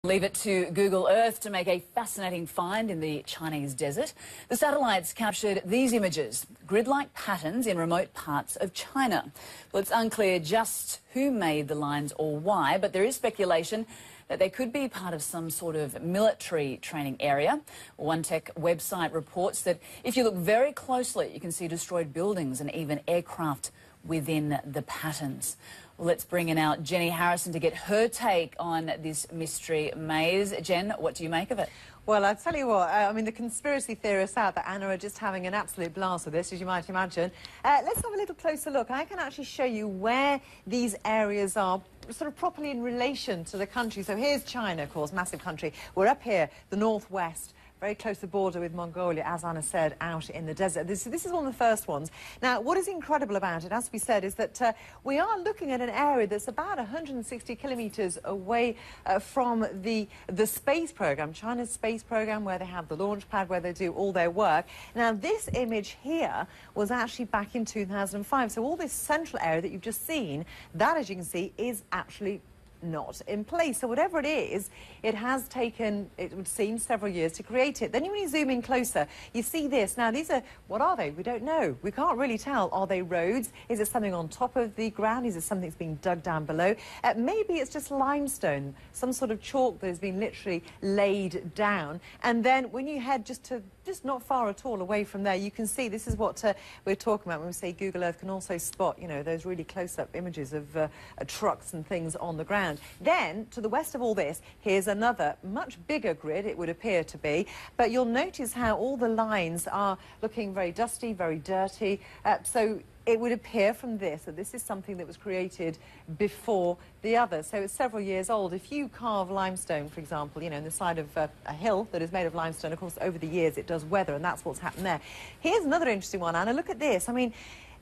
Leave it to Google Earth to make a fascinating find in the Chinese desert. The satellites captured these images, grid-like patterns in remote parts of China. Well, it's unclear just who made the lines or why, but there is speculation that they could be part of some sort of military training area. One tech website reports that if you look very closely, you can see destroyed buildings and even aircraft within the patterns. Well, let's bring in our Jenny Harrison to get her take on this mystery maze. Jen, what do you make of it? Well, I'll tell you what, I mean, the conspiracy theorists out there, Anna, are just having an absolute blast with this, as you might imagine. Let's have a little closer look. I can actually show you where these areas are sort of properly in relation to the country. So here's China, of course, massive country. We're up here, the northwest, very close to the border with Mongolia, as Anna said, out in the desert. This is one of the first ones. Now, what is incredible about it, as we said, is that we are looking at an area that's about 160 kilometres away from the space programme, China's space programme, where they have the launch pad, where they do all their work. Now, this image here was actually back in 2005. So all this central area that you've just seen, that, as you can see, is actually not in place. So whatever it is, it has taken, it would seem, several years to create it. Then when you zoom in closer, you see this. Now, these are, what are they? We don't know. We can't really tell. Are they roads? Is it something on top of the ground? Is it something that's being dug down below? Maybe it's just limestone, some sort of chalk that has been literally laid down. And then when you head just not far at all away from there, you can see, this is what we're talking about when we say Google Earth can also spot, you know, those really close-up images of trucks and things on the ground. Then, to the west of all this, here's another much bigger grid, it would appear to be, but you'll notice how all the lines are looking very dusty, very dirty, so it would appear from this that this is something that was created before the other. So it's several years old. If you carve limestone, for example, you know, in the side of a hill that is made of limestone, of course, over the years it does weather, and that's what's happened there. Here's another interesting one, Anna. Look at this. I mean,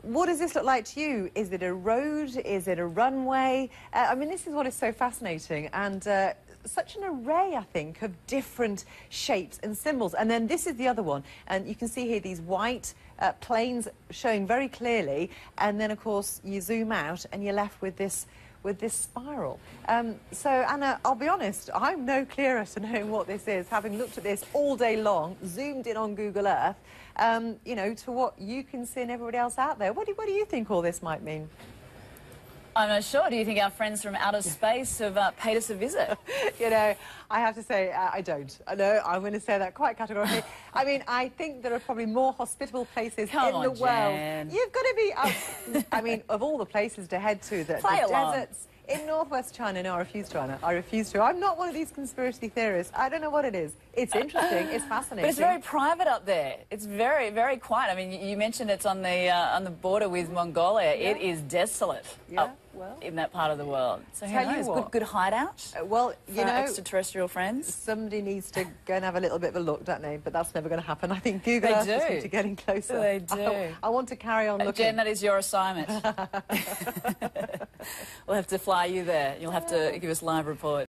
what does this look like to you? Is it a road? Is it a runway? I mean, this is what is so fascinating, and such an array, I think, of different shapes and symbols. And then this is the other one, and you can see here these white planes showing very clearly, and then, of course, you zoom out and you're left with this spiral. So, Anna, I'll be honest, I'm no clearer to knowing what this is, having looked at this all day long, zoomed in on Google Earth, you know, to what you can see and everybody else out there. What do you think all this might mean? I'm not sure. Do you think our friends from outer space have paid us a visit? You know, I have to say, I don't. I know, I'm going to say that quite categorically. I mean, I think there are probably more hospitable places in the world. Jen. You've got to be, I mean, of all the places to head to, the deserts in northwest China. No, I refuse to, Anna. I refuse to. I'm not one of these conspiracy theorists. I don't know what it is. It's interesting. It's fascinating. But it's very private up there. It's very, very quiet. I mean, you mentioned it's on the border with Mongolia. Yeah. It is desolate. Yeah. Well, in that part of the world. So who knows? Good hideout. Well, you know, extraterrestrial friends. Somebody needs to go and have a little bit of a look, don't they? But that's never going to happen. I think Google Earth just need to get in closer. They do. I want to carry on looking. Jen, that is your assignment. We'll have to fly you there. You'll have to give us live report.